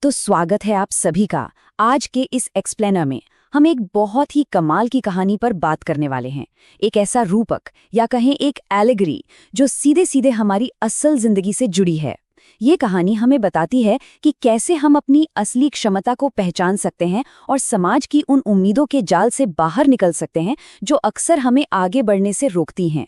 तो स्वागत है आप सभी का। आज के इस एक्सप्लेनर में हम एक बहुत ही कमाल की कहानी पर बात करने वाले हैं। एक ऐसा रूपक या कहें एक एलेगरी जो सीधे सीधे हमारी असल जिंदगी से जुड़ी है। ये कहानी हमें बताती है कि कैसे हम अपनी असली क्षमता को पहचान सकते हैं और समाज की उन उम्मीदों के जाल से बाहर निकल सकते हैं जो अक्सर हमें आगे बढ़ने से रोकती हैं।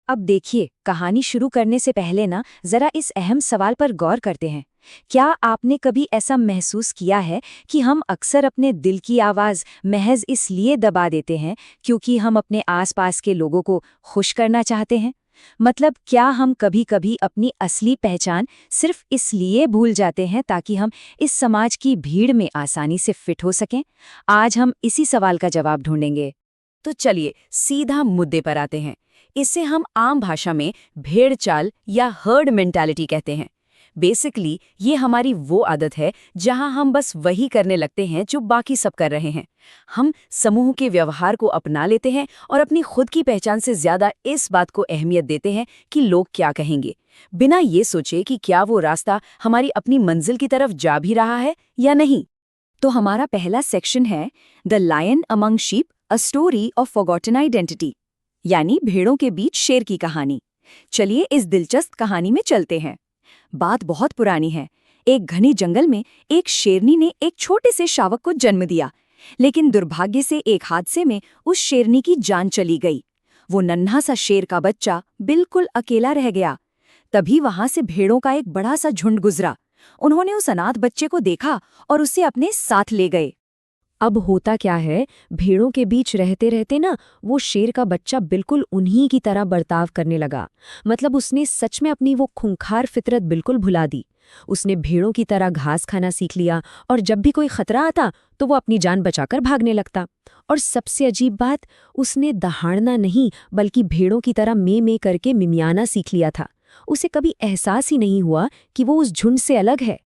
अब देखिए, कहानी शुरू करने से पहले ना जरा इस अहम सवाल पर गौर करते हैं। क्या आपने कभी ऐसा महसूस किया है कि हम अक्सर अपने दिल की आवाज़ महज इसलिए दबा देते हैं क्योंकि हम अपने आसपास के लोगों को खुश करना चाहते हैं? मतलब क्या हम कभी-कभी अपनी असली पहचान सिर्फ इसलिए भूल जाते हैं ताकि हम इस समाज की भीड़ में आसानी से फिट हो सकें? आज हम इसी सवाल का जवाब ढूंढेंगे। तो चलिए सीधा मुद्दे पर आते हैं। इसे हम आम भाषा में भेड़ चाल या हर्ड मेंटालिटी कहते हैं। बेसिकली ये हमारी वो आदत है जहां हम बस वही करने लगते हैं जो बाकी सब कर रहे हैं। हम समूह के व्यवहार को अपना लेते हैं और अपनी खुद की पहचान से ज्यादा इस बात को अहमियत देते हैं कि लोग क्या कहेंगे, बिना ये सोचे कि क्या वो रास्ता हमारी अपनी मंजिल की तरफ जा भी रहा है या नहीं। तो हमारा पहला सेक्शन है the lion among sheep, a story of forgotten identity, यानी भेड़ों के बीच शेर की कहानी। चलिए इस दिलचस्प कहानी में चलते हैं। बात बहुत पुरानी है। एक घने जंगल में एक शेरनी ने एक छोटे से शावक को जन्म दिया, लेकिन दुर्भाग्य से एक हादसे में उस शेरनी की जान चली गई। वो नन्हा सा शेर का बच्चा बिल्कुल अकेला रह गया। तभी वहां से भेड़ों का एक बड़ा सा झुंड गुजरा। उन्होंने उस अनाथ बच्चे को देखा और उसे अपने साथ ले गए। अब होता क्या है, भेड़ों के बीच रहते रहते ना वो शेर का बच्चा बिल्कुल उन्हीं की तरह बर्ताव करने लगा। मतलब उसने सच में अपनी वो खूंखार फितरत बिल्कुल भुला दी। उसने भेड़ों की तरह घास खाना सीख लिया और जब भी कोई खतरा आता तो वो अपनी जान बचाकर भागने लगता। और सबसे अजीब बात, उसने दहाड़ना नहीं बल्कि भेड़ों की तरह में करके मिमियाना सीख लिया था। उसे कभी एहसास ही नहीं हुआ कि वो उस झुंड से अलग है।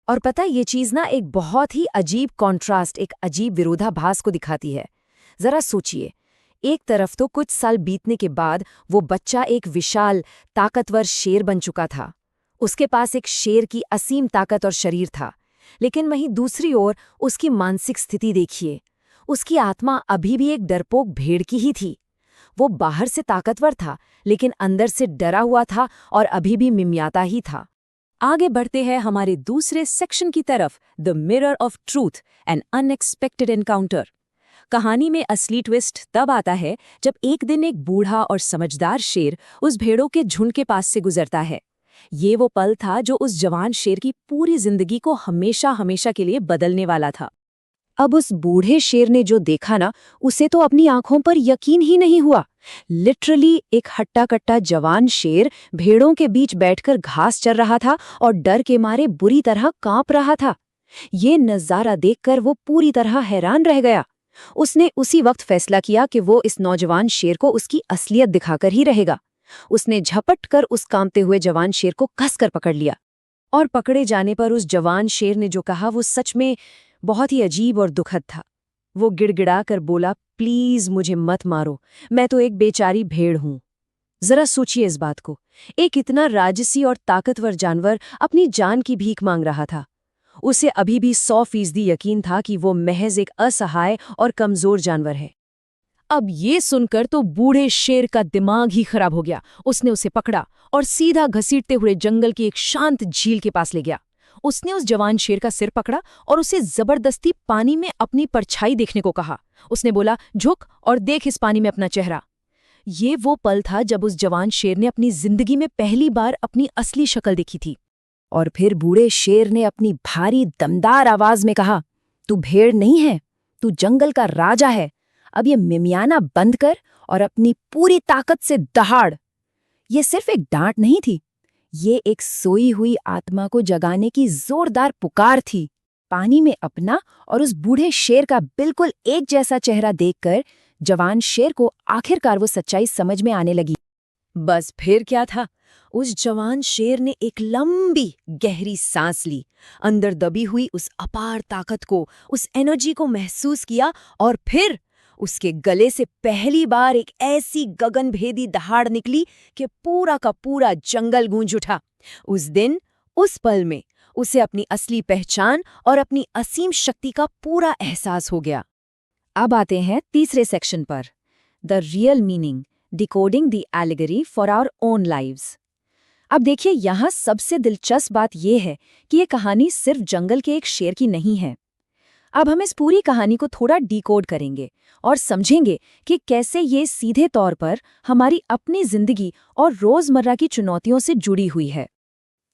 और पता ये चीज ना एक बहुत ही अजीब कॉन्ट्रास्ट, एक अजीब विरोधाभास को दिखाती है। जरा सोचिए, एक तरफ तो कुछ साल बीतने के बाद वो बच्चा एक विशाल ताकतवर शेर बन चुका था। उसके पास एक शेर की असीम ताकत और शरीर था। लेकिन वहीं दूसरी ओर उसकी मानसिक स्थिति देखिए। उसकी आत्मा अभी भी एक डरपोक भेड़ की ही थी। वो बाहर से ताकतवर था लेकिन अंदर से डरा हुआ था और अभी भी मिमियाता ही था। आगे बढ़ते हैं हमारे दूसरे सेक्शन की तरफ, the mirror of truth, N unexpected encounter. कहानी में असली ट्विस्ट तब आता है जब एक दिन एक बूढ़ा और समझदार शेर उस भेड़ों के झुंड के पास से गुजरता है। ये वो पल था जो उस जवान शेर की पूरी जिंदगी को हमेशा हमेशा के लिए बदलने वाला था। अब उस बूढ़े शेर ने जो देखा ना, उसे तो अपनी आंखों पर यकीन ही नहीं हुआ। लिटरली एक हट्टा कट्टा जवान शेर भेड़ों के बीच बैठकर घास चर रहा था और डर के मारे बुरी तरह कांप रहा था। ये नजारा देखकर वो पूरी तरह हैरान रह गया। उसने उसी वक्त फैसला किया कि वो इस नौजवान शेर को उसकी असलियत दिखाकर ही रहेगा। उसने झपट कर उस कांपते हुए जवान शेर को कसकर पकड़ लिया। और पकड़े जाने पर उस जवान शेर ने जो कहा वो सच में बहुत ही अजीब और दुखद था। वो गिड़गिड़ा कर बोला, प्लीज मुझे मत मारो, मैं तो एक बेचारी भेड़ हूं। जरा सोचिए इस बात को। एक इतना राजसी और ताकतवर जानवर अपनी जान की भीख मांग रहा था। उसे अभी भी 100% यकीन था कि वो महज एक असहाय और कमजोर जानवर है। अब ये सुनकर तो बूढ़े शेर का दिमाग ही खराब हो गया। उसने उसे पकड़ा और सीधा घसीटते हुए जंगल की एक शांत झील के पास ले गया। उसने उस जवान शेर का सिर पकड़ा और उसे जबरदस्ती पानी में अपनी परछाई देखने को कहा। उसने बोला, झुक और देख इस पानी में अपना चेहरा। ये वो पल था जब उस जवान शेर ने अपनी जिंदगी में पहली बार अपनी असली शक्ल देखी थी। और फिर बूढ़े शेर ने अपनी भारी दमदार आवाज में कहा, तू भेड़ नहीं है, तू जंगल का राजा है। अब ये मिमियाना बंद कर और अपनी पूरी ताकत से दहाड़। ये सिर्फ एक डांट नहीं थी, ये एक सोई हुई आत्मा को जगाने की जोरदार पुकार थी। पानी में अपना और उस बूढ़े शेर का बिल्कुल एक जैसा चेहरा देखकर जवान शेर को आखिरकार वो सच्चाई समझ में आने लगी। बस फिर क्या था, उस जवान शेर ने एक लंबी गहरी सांस ली, अंदर दबी हुई उस अपार ताकत को, उस एनर्जी को महसूस किया और फिर उसके गले से पहली बार एक ऐसी गगनभेदी दहाड़ निकली कि पूरा का पूरा जंगल गूंज उठा। उस दिन, उस पल में उसे अपनी असली पहचान और अपनी असीम शक्ति का पूरा एहसास हो गया। अब आते हैं तीसरे सेक्शन पर, the real meaning, decoding the allegory for our own lives. अब देखिए, यहाँ सबसे दिलचस्प बात यह है कि ये कहानी सिर्फ जंगल के एक शेर की नहीं है। अब हम इस पूरी कहानी को थोड़ा डिकोड करेंगे और समझेंगे कि कैसे ये सीधे तौर पर हमारी अपनी जिंदगी और रोजमर्रा की चुनौतियों से जुड़ी हुई है।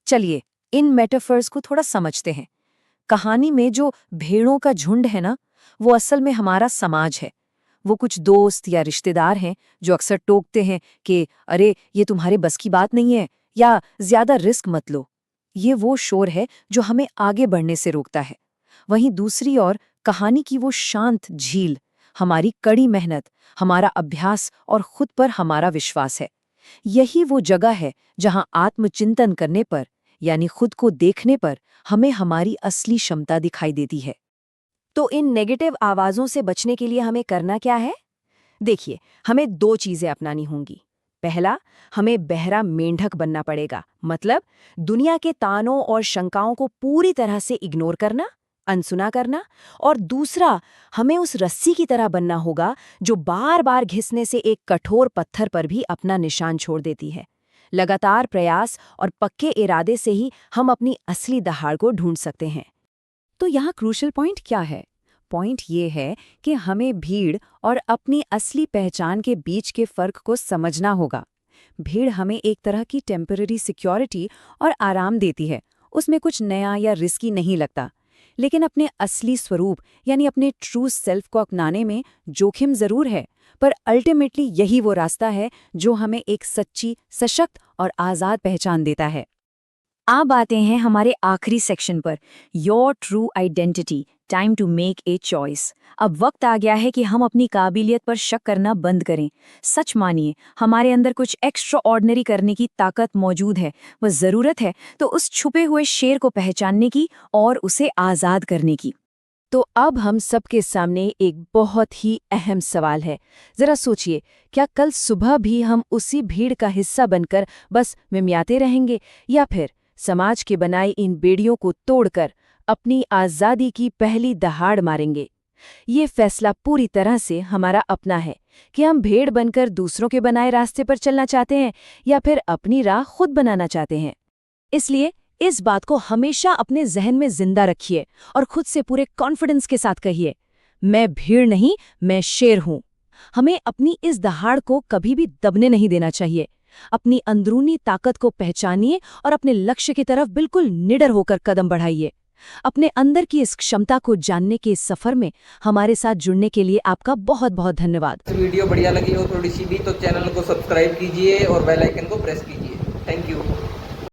चलिए, इन मेटाफर्स को थोड़ा समझते हैं। कहानी में जो भेड़ों का झुंड है ना, वो असल में हमारा समाज है। वो कुछ दोस्त या रिश्तेदार हैं जो अक्सर टोकते हैं कि अरे, ये तुम्हारे बस की बात नहीं है, या ज्यादा रिस्क मत लो। ये वो शोर है जो हमें आगे बढ़ने से रोकता है। वहीं दूसरी ओर कहानी की वो शांत झील हमारी कड़ी मेहनत, हमारा अभ्यास और खुद पर हमारा विश्वास है। यही वो जगह है जहां आत्मचिंतन करने पर, यानी खुद को देखने पर, हमें हमारी असली क्षमता दिखाई देती है। तो इन नेगेटिव आवाज़ों से बचने के लिए हमें करना क्या है? देखिए, हमें 2 चीज़ें अपनानी होंगी। पहला, हमें बहरा मेंढक बनना पड़ेगा, मतलब दुनिया के तानों और शंकाओं को पूरी तरह से इग्नोर करना, अनसुना करना। और दूसरा, हमें उस रस्सी की तरह बनना होगा जो बार-बार घिसने से एक कठोर पत्थर पर भी अपना निशान छोड़ देती है। लगातार प्रयास और पक्के इरादे से ही हम अपनी असली दहाड़ को ढूंढ सकते हैं। तो यहाँ क्रूशल पॉइंट क्या है? पॉइंट ये है कि हमें भीड़ और अपनी असली पहचान के बीच के फर्क को समझना होगा। भीड़ हमें एक तरह की टेम्पररी सिक्योरिटी और आराम देती है, उसमें कुछ नया या रिस्की नहीं लगता। लेकिन अपने असली स्वरूप यानी अपने ट्रू सेल्फ को अपनाने में जोखिम जरूर है, पर अल्टीमेटली यही वो रास्ता है जो हमें एक सच्ची, सशक्त और आज़ाद पहचान देता है। अब आते हैं हमारे आखिरी सेक्शन पर, your true identity, time to make a choice. अब वक्त आ गया है कि हम अपनी काबिलियत पर शक करना बंद करें। सच मानिए, हमारे अंदर कुछ एक्स्ट्रा ऑर्डिनरी करने की ताकत मौजूद है। बस ज़रूरत है तो उस छुपे हुए शेर को पहचानने की और उसे आज़ाद करने की। तो अब हम सबके सामने एक बहुत ही अहम सवाल है। जरा सोचिए, क्या कल सुबह भी हम उसी भीड़ का हिस्सा बनकर बस मिमियाते रहेंगे, या फिर समाज के बनाई इन बेड़ियों को तोड़कर अपनी आज़ादी की पहली दहाड़ मारेंगे? ये फैसला पूरी तरह से हमारा अपना है कि हम भेड़ बनकर दूसरों के बनाए रास्ते पर चलना चाहते हैं या फिर अपनी राह खुद बनाना चाहते हैं। इसलिए इस बात को हमेशा अपने जहन में जिंदा रखिए और खुद से पूरे कॉन्फिडेंस के साथ कहिए, मैं भीड़ नहीं, मैं शेर हूं। हमें अपनी इस दहाड़ को कभी भी दबने नहीं देना चाहिए। अपनी अंदरूनी ताकत को पहचानिए और अपने लक्ष्य की तरफ बिल्कुल निडर होकर कदम बढ़ाइए। अपने अंदर की इस क्षमता को जानने के इस सफर में हमारे साथ जुड़ने के लिए आपका बहुत बहुत धन्यवाद। वीडियो बढ़िया लगी हो थोड़ी सी भी तो चैनल को सब्सक्राइब कीजिए और बेल आइकन को प्रेस कीजिए। Thank you.